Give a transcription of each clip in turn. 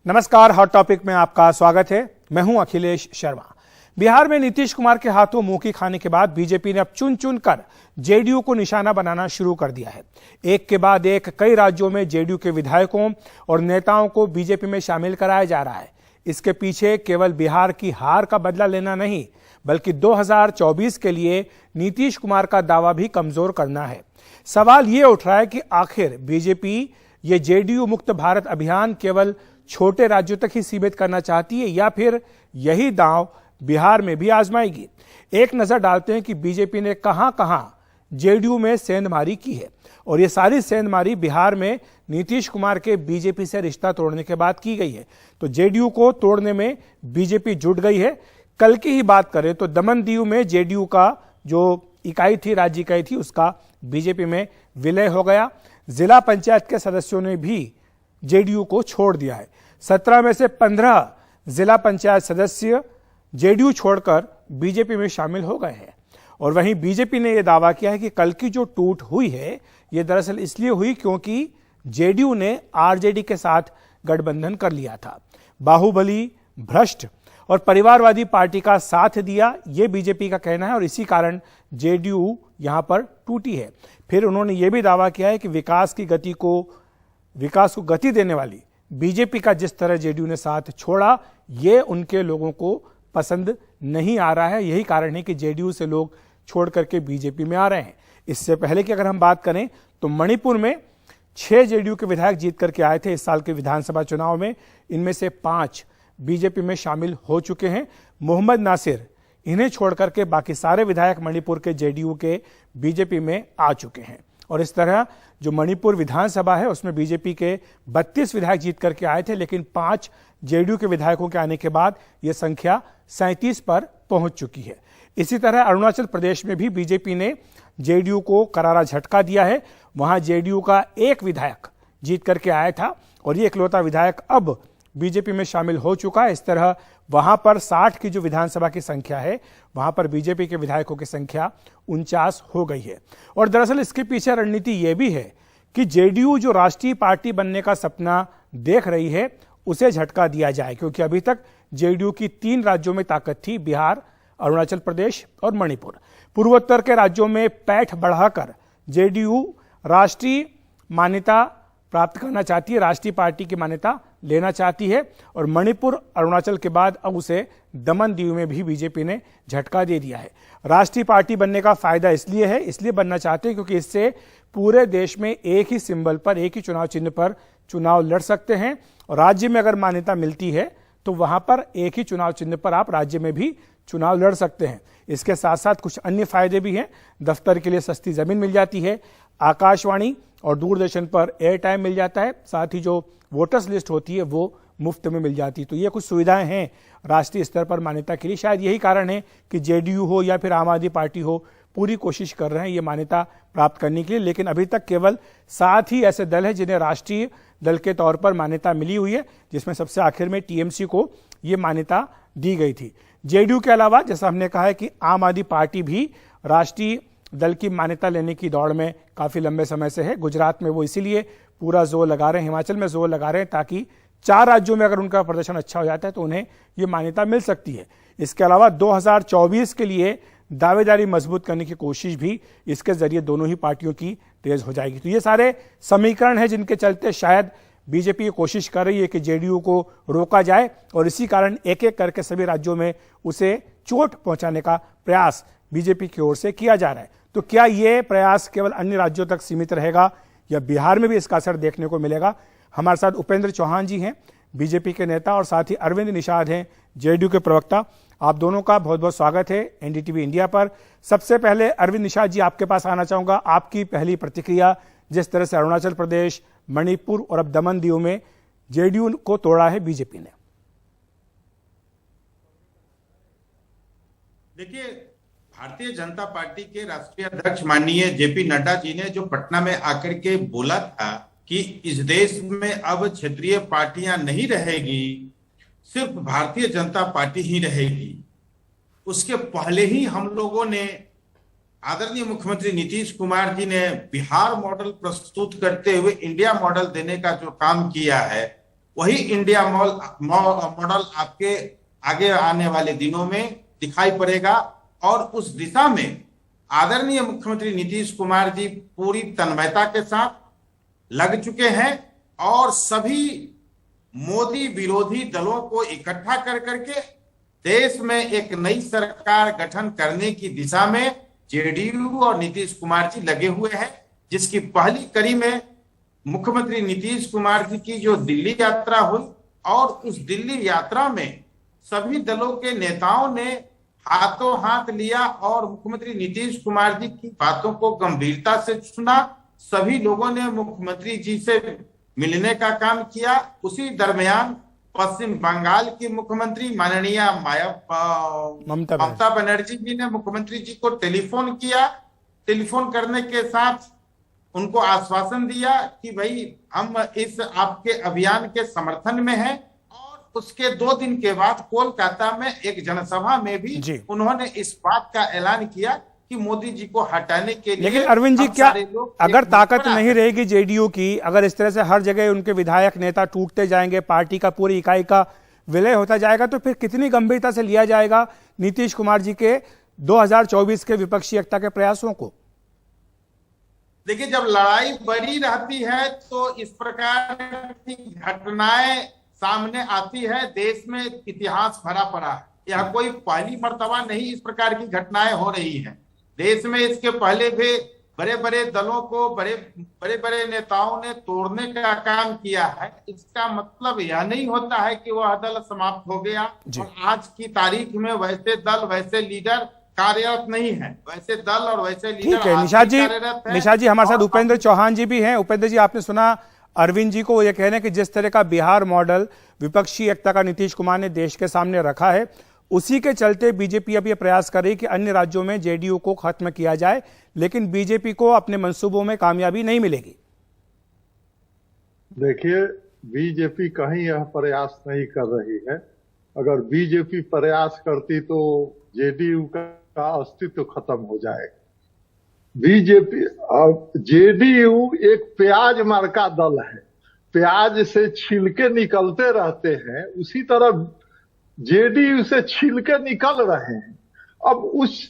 नमस्कार, hot topic में आपका स्वागत है। मैं हूं अखिलेश शर्मा। बिहार में नीतीश कुमार के हाथों मुंह की खाने के बाद बीजेपी ने अब चुन चुन कर जेडीयू को निशाना बनाना शुरू कर दिया है। एक के बाद एक कई राज्यों में जेडीयू के विधायकों और नेताओं को बीजेपी में शामिल कराया जा रहा है। इसके पीछे केवल बिहार की हार का बदला लेना नहीं, बल्कि 2024 के लिए नीतीश कुमार का दावा भी कमजोर करना है। सवाल ये उठ रहा है कि आखिर बीजेपी ये जेडीयू मुक्त भारत अभियान केवल छोटे राज्यों तक ही सीमित करना चाहती है या फिर यही दांव बिहार में भी आजमाएगी। एक नजर डालते हैं कि बीजेपी ने कहां कहां जेडीयू में सेंधमारी की है, और ये सारी सेंधमारी बिहार में नीतीश कुमार के बीजेपी से रिश्ता तोड़ने के बाद की गई है। तो जेडीयू को तोड़ने में बीजेपी जुट गई है। कल की ही बात करें तो दमन दीव में जेडीयू का जो इकाई थी, राज्य इकाई थी, उसका बीजेपी में विलय हो गया। जिला पंचायत के सदस्यों ने भी जेडीयू को छोड़ दिया है। 17 में से 15 जिला पंचायत सदस्य जेडीयू छोड़कर बीजेपी में शामिल हो गए हैं। और वहीं बीजेपी ने यह दावा किया है कि कल की जो टूट हुई है यह दरअसल इसलिए हुई क्योंकि जेडीयू ने आरजेडी के साथ गठबंधन कर लिया था। बाहुबली, भ्रष्ट और परिवारवादी पार्टी का साथ दिया, यह बीजेपी का कहना है, और इसी कारण जेडीयू यहां पर टूटी है। फिर उन्होंने यह भी दावा किया है कि विकास को गति देने वाली बीजेपी का जिस तरह जेडीयू ने साथ छोड़ा, यह उनके लोगों को पसंद नहीं आ रहा है। यही कारण है कि जेडीयू से लोग छोड़ करके बीजेपी में आ रहे हैं। इससे पहले की अगर हम बात करें तो मणिपुर में 6 जेडीयू के विधायक जीत करके आए थे इस साल के विधानसभा चुनाव में। इनमें से 5 बीजेपी में शामिल हो चुके हैं। मोहम्मद नासिर, इन्हें छोड़कर के बाकी सारे विधायक मणिपुर के जेडीयू के बीजेपी में आ चुके हैं। और इस तरह जो मणिपुर विधानसभा है उसमें बीजेपी के 32 विधायक जीत करके आए थे, लेकिन 5 जेडीयू के विधायकों के आने के बाद यह संख्या 37 पर पहुंच चुकी है। इसी तरह अरुणाचल प्रदेश में भी बीजेपी ने जेडीयू को करारा झटका दिया है। वहां जेडीयू का एक विधायक जीत करके आया था और ये इकलौता विधायक अब बीजेपी में शामिल हो चुका है। इस तरह वहां पर 60 की जो विधानसभा की संख्या है, वहां पर बीजेपी के विधायकों की संख्या 49 हो गई है। और दरअसल इसके पीछे रणनीति यह भी है कि जेडीयू जो राष्ट्रीय पार्टी बनने का सपना देख रही है उसे झटका दिया जाए, क्योंकि अभी तक जेडीयू की 3 राज्यों में ताकत थी, बिहार, अरुणाचल प्रदेश और मणिपुर। पूर्वोत्तर के राज्यों में पैठ बढ़ाकर जेडीयू राष्ट्रीय मान्यता प्राप्त करना चाहती है, राष्ट्रीय पार्टी की मान्यता लेना चाहती है। और मणिपुर, अरुणाचल के बाद अब उसे दमन दीव में भी बीजेपी ने झटका दे दिया है। राष्ट्रीय पार्टी बनने का फायदा इसलिए बनना चाहते हैं क्योंकि इससे पूरे देश में एक ही सिंबल पर, एक ही चुनाव चिन्ह पर चुनाव लड़ सकते हैं। और राज्य में अगर मान्यता मिलती है तो वहां पर एक ही चुनाव चिन्ह पर आप राज्य में भी चुनाव लड़ सकते हैं। इसके साथ साथ कुछ अन्य फायदे भी हैं। दफ्तर के लिए सस्ती जमीन मिल जाती है, आकाशवाणी और दूरदर्शन पर एयर टाइम मिल जाता है, साथ ही जो वोटर्स लिस्ट होती है वो मुफ्त में मिल जाती है। तो ये कुछ सुविधाएं हैं राष्ट्रीय स्तर पर मान्यता के लिए। शायद यही कारण है कि जेडीयू हो या फिर आम आदमी पार्टी हो, पूरी कोशिश कर रहे हैं ये मान्यता प्राप्त करने के लिए। लेकिन अभी तक केवल 7 ही ऐसे दल हैं जिन्हें राष्ट्रीय दल के तौर पर मान्यता मिली हुई है, जिसमें सबसे आखिर में टीएमसी को ये मान्यता दी गई थी। जेडीयू के अलावा जैसा हमने कहा है कि आम आदमी पार्टी भी राष्ट्रीय दल की मान्यता लेने की दौड़ में काफी लंबे समय से है। गुजरात में वो इसीलिए पूरा जोर लगा रहे हैं, हिमाचल में जोर लगा रहे हैं, ताकि 4 राज्यों में अगर उनका प्रदर्शन अच्छा हो जाता है तो उन्हें ये मान्यता मिल सकती है। इसके अलावा 2024 के लिए दावेदारी मजबूत करने की कोशिश भी इसके जरिए दोनों ही पार्टियों की तेज हो जाएगी। तो ये सारे समीकरण हैं जिनके चलते शायद बीजेपी कोशिश कर रही है कि जेडीयू को रोका जाए, और इसी कारण एक एक करके सभी राज्यों में उसे चोट पहुंचाने का प्रयास बीजेपी की ओर से किया जा रहा है। तो क्या यह प्रयास केवल अन्य राज्यों तक सीमित रहेगा या बिहार में भी इसका असर देखने को मिलेगा? हमारे साथ उपेंद्र चौहान जी हैं, बीजेपी के नेता, और साथ ही अरविंद निषाद हैं, जेडीयू के प्रवक्ता। आप दोनों का बहुत बहुत स्वागत है एनडीटीवी इंडिया पर। सबसे पहले अरविंद निषाद जी, आपके पास आना चाहूंगा। आपकी पहली प्रतिक्रिया, जिस तरह से अरुणाचल प्रदेश, मणिपुर और अब दमन दीव में जेडीयू को तोड़ा है बीजेपी ने। देखिए, भारतीय जनता पार्टी के राष्ट्रीय अध्यक्ष माननीय जेपी नड्डा जी ने जो पटना में आकर के बोला था कि इस देश में अब क्षेत्रीय पार्टियां नहीं रहेगी, सिर्फ भारतीय जनता पार्टी ही रहेगी, उसके पहले ही हम लोगों ने, आदरणीय मुख्यमंत्री नीतीश कुमार जी ने बिहार मॉडल प्रस्तुत करते हुए इंडिया मॉडल देने का जो काम किया है, वही इंडिया मॉडल आपके आगे आने वाले दिनों में दिखाई पड़ेगा। और उस दिशा में आदरणीय मुख्यमंत्री नीतीश कुमार जी पूरी तन्मयता के साथ लग चुके हैं और सभी मोदी विरोधी दलों को इकट्ठा कर करके देश में एक नई सरकार गठन करने की दिशा में जेडीयू और नीतीश कुमार जी लगे हुए हैं, जिसकी पहली कड़ी में मुख्यमंत्री नीतीश कुमार जी की जो दिल्ली यात्रा हुई और उस दिल्ली यात्रा में सभी दलों के नेताओं ने हाथों हाथ लिया और मुख्यमंत्री नीतीश कुमार जी की बातों को गंभीरता से सुना। सभी लोगों ने मुख्यमंत्री जी से मिलने का काम किया। उसी दरमियान पश्चिम बंगाल की मुख्यमंत्री माननीय ममता बनर्जी जी ने मुख्यमंत्री जी को टेलीफोन किया। टेलीफोन करने के साथ उनको आश्वासन दिया कि भाई हम इस आपके अभियान के समर्थन में हैं। और उसके 2 दिन के बाद कोलकाता में एक जनसभा में भी उन्होंने इस बात का ऐलान किया कि मोदी जी को हटाने के लिए। लेकिन अरविंद जी, क्या अगर ताकत नहीं रहेगी जेडीयू की, अगर इस तरह से हर जगह उनके विधायक नेता टूटते जाएंगे, पार्टी का पूरी इकाई का विलय होता जाएगा, तो फिर कितनी गंभीरता से लिया जाएगा नीतीश कुमार जी के 2024 के विपक्षी एकता के प्रयासों को? देखिए, जब लड़ाई बड़ी रहती है तो इस प्रकार की घटनाएं सामने आती है। देश में इतिहास भरा पड़ा है, यह कोई पहली मर्तबा नहीं इस प्रकार की घटनाएं हो रही हैं। देश में इसके पहले भी बड़े बड़े दलों को बड़े बड़े नेताओं ने तोड़ने का काम किया है। इसका मतलब यह नहीं होता है कि वह दल समाप्त हो गया। और आज की तारीख में वैसे दल, वैसे लीडर कार्यरत नहीं है। वैसे दल और वैसे लीडर। ठीक है निशा जी हमारे साथ उपेंद्र चौहान जी भी हैं। उपेंद्र जी, आपने सुना अरविंद जी को ये कह रहे हैं कि जिस तरह का बिहार मॉडल विपक्षी एकता का नीतीश कुमार ने देश के सामने रखा है, उसी के चलते बीजेपी अब ये प्रयास कर रही है कि अन्य राज्यों में जेडीयू को खत्म किया जाए, लेकिन बीजेपी को अपने मंसूबों में कामयाबी नहीं मिलेगी। देखिए, बीजेपी कहीं यह प्रयास नहीं कर रही है। अगर बीजेपी प्रयास करती तो जेडीयू का अस्तित्व खत्म हो जाएगा। जेडीयू एक प्याज मार्का दल है, प्याज से छिलके निकलते रहते हैं, उसी तरह जेडीयू से छिलके निकल रहे हैं। अब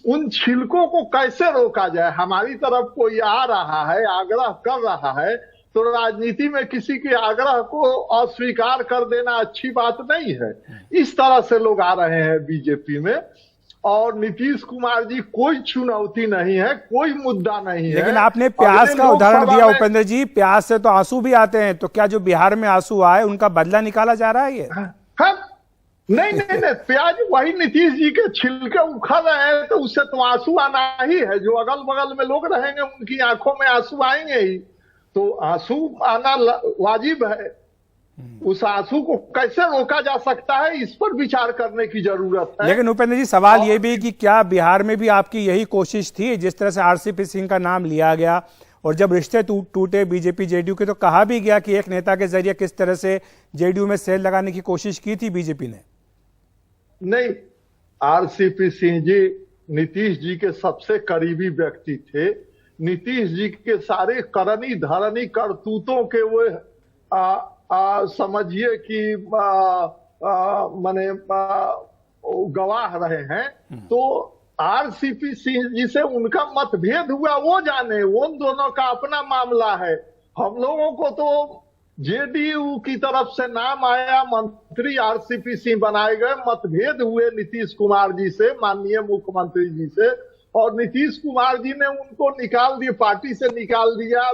उन छिलकों को कैसे रोका जाए? हमारी तरफ कोई आ रहा है, आग्रह कर रहा है, तो राजनीति में किसी के आग्रह को अस्वीकार कर देना अच्छी बात नहीं है। इस तरह से लोग आ रहे हैं बीजेपी में। और नीतीश कुमार जी कोई चुनौती नहीं है, कोई मुद्दा नहीं है। लेकिन आपने प्याज का उदाहरण दिया उपेंद्र जी, प्याज से तो आंसू भी आते हैं, तो क्या जो बिहार में आंसू आए उनका बदला निकाला जा रहा है ये? नहीं, प्याज वही नीतीश जी के छिलके उखड़ रहे हैं, तो उससे तो आंसू आना ही है। जो अगल बगल में लोग रहेंगे उनकी आंखों में आंसू आएंगे ही, तो आंसू आना वाजिब है। उस आंसू को कैसे रोका जा सकता है, इस पर विचार करने की जरूरत है। लेकिन उपेंद्र जी, सवाल ये भी कि क्या बिहार में भी आपकी यही कोशिश थी? जिस तरह से आरसीपी सिंह का नाम लिया गया और जब रिश्ते टूटे बीजेपी जेडीयू के, तो कहा भी गया कि एक नेता के जरिए किस तरह से जेडीयू में सेल लगाने की कोशिश की थी बीजेपी ने। नहीं, आरसीपी सिंह जी नीतीश जी के सबसे करीबी व्यक्ति थे। नीतीश जी के सारे करनी धरनी करतूतों के वो समझिए कि माने गवाह रहे हैं। तो आरसीपी सिंह जी से उनका मतभेद हुआ, वो जाने, उन दोनों का अपना मामला है। हम लोगों को तो जेडीयू की तरफ से नाम आया, मंत्री आरसीपी सिंह बनाए गए। मतभेद हुए नीतीश कुमार जी से, माननीय मुख्यमंत्री जी से, और नीतीश कुमार जी ने उनको निकाल दिया, पार्टी से निकाल दिया,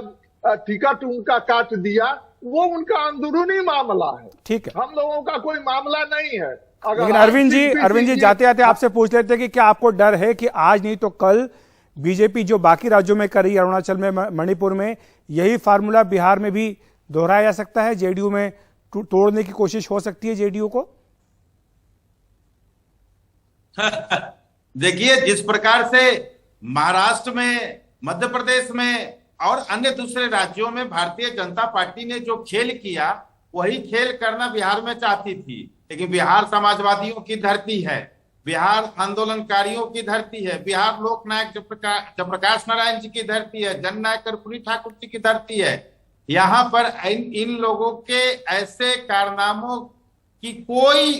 टिकट उनका काट दिया। वो उनका अंदरूनी मामला है, ठीक है, हम लोगों का कोई मामला नहीं है। लेकिन अरविंद जी जाते जाते आपसे पूछ लेते कि क्या आपको डर है कि आज नहीं तो कल बीजेपी जो बाकी राज्यों में कर रही है, अरुणाचल में, मणिपुर में, यही फार्मूला बिहार में भी दोहराया जा सकता है? जेडीयू में तोड़ने की कोशिश हो सकती है जेडीयू को? देखिए, जिस प्रकार से महाराष्ट्र में, मध्य प्रदेश में और अन्य दूसरे राज्यों में भारतीय जनता पार्टी ने जो खेल किया, वही खेल करना बिहार में चाहती थी। लेकिन बिहार समाजवादियों की धरती है, बिहार आंदोलनकारियों की धरती है, बिहार लोकनायक जयप्रकाश नारायण जी की धरती है, जननायक कर्पूरी ठाकुर जी की धरती है। यहाँ पर इन लोगों के ऐसे कारनामों की कोई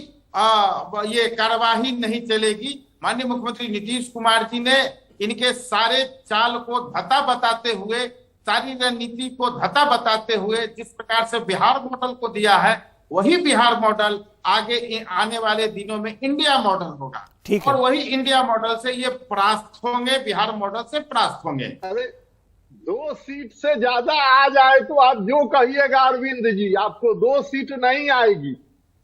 ये कार्यवाही नहीं चलेगी। माननीय मुख्यमंत्री नीतीश कुमार जी ने इनके सारे चाल को धता बताते हुए, सारी रणनीति को धता बताते हुए जिस प्रकार से बिहार मॉडल को दिया है, वही बिहार मॉडल आगे आने वाले दिनों में इंडिया मॉडल होगा। ठीक है। और वही इंडिया मॉडल से ये परास्त होंगे, बिहार मॉडल से परास्त होंगे। अरे 2 सीट से ज्यादा आ जाए तो आप जो कहिएगा अरविंद जी, आपको 2 सीट नहीं आएगी।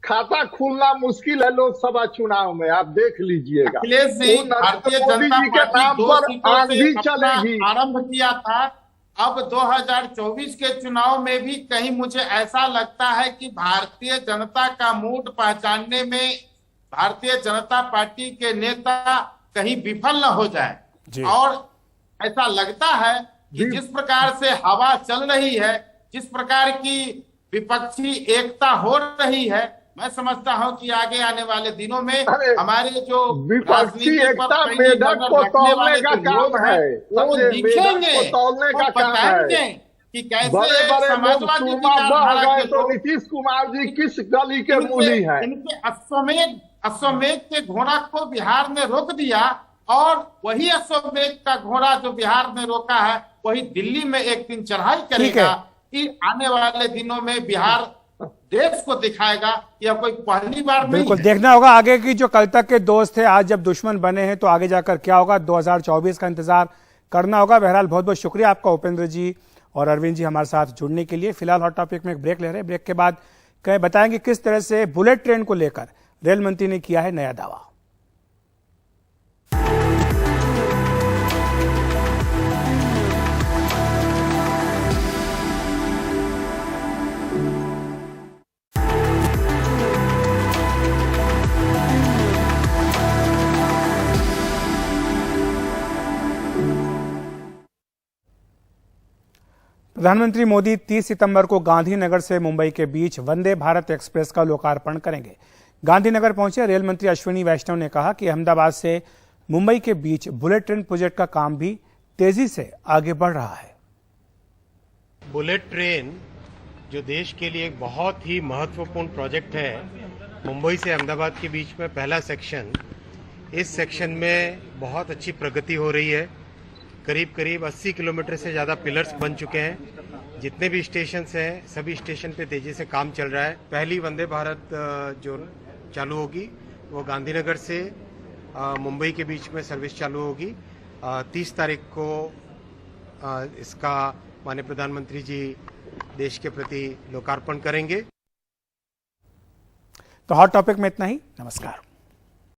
खाता खुलना मुश्किल है लोकसभा चुनाव में, आप देख लीजिएगा। अखिलेश जी, भारतीय जनता पार्टी 2 सीटों से चलेगी। आरंभ किया था। अब 2024 के चुनाव में भी कहीं मुझे ऐसा लगता है कि भारतीय जनता का मूड पहचानने में भारतीय जनता पार्टी के नेता कहीं विफल न हो जाए। और ऐसा लगता है कि जिस प्रकार से हवा चल रही है, जिस प्रकार की विपक्षी एकता हो रही है, मैं समझता हूं कि आगे आने वाले दिनों में हमारे जो विपक्षी एकता मेढक को तौलने का काम है, वो दिखेंगे, वो बताएंगे कि कैसे समाजवादी विचारधारा के तो नीतीश कुमार जी किस गली के मूली हैं। इनके अश्वमेध के घोड़ा को बिहार ने रोक दिया, और वही अश्वमेध का घोड़ा जो बिहार में रोका है, वही दिल्ली में एक दिन चढ़ाई करेगा। कि आने वाले दिनों में बिहार देश को दिखाएगा, यह कोई पहली बार नहीं। बिल्कुल देखना होगा आगे की, जो कल तक के दोस्त थे आज जब दुश्मन बने हैं तो आगे जाकर क्या होगा, 2024 का इंतजार करना होगा। बहरहाल बहुत बहुत शुक्रिया आपका उपेंद्र जी और अरविंद जी हमारे साथ जुड़ने के लिए। फिलहाल हॉट टॉपिक में एक ब्रेक ले रहे हैं, ब्रेक के बाद कहीं बताएंगे किस तरह से बुलेट ट्रेन को लेकर रेल मंत्री ने किया है नया दावा। प्रधानमंत्री मोदी 30 सितंबर को गांधीनगर से मुंबई के बीच वंदे भारत एक्सप्रेस का लोकार्पण करेंगे। गांधीनगर पहुंचे रेल मंत्री अश्विनी वैष्णव ने कहा कि अहमदाबाद से मुंबई के बीच बुलेट ट्रेन प्रोजेक्ट का काम भी तेजी से आगे बढ़ रहा है। बुलेट ट्रेन जो देश के लिए एक बहुत ही महत्वपूर्ण प्रोजेक्ट है, मुंबई से अहमदाबाद के बीच में पहला सेक्शन, इस सेक्शन में बहुत अच्छी प्रगति हो रही है। करीब करीब 80 किलोमीटर से ज़्यादा पिलर्स बन चुके हैं। जितने भी स्टेशन हैं सभी स्टेशन पे तेजी से काम चल रहा है। पहली वंदे भारत जो चालू होगी वो गांधीनगर से मुंबई के बीच में सर्विस चालू होगी। 30 तारीख को इसका माननीय प्रधानमंत्री जी देश के प्रति लोकार्पण करेंगे। तो हॉट टॉपिक में इतना ही। नमस्कार।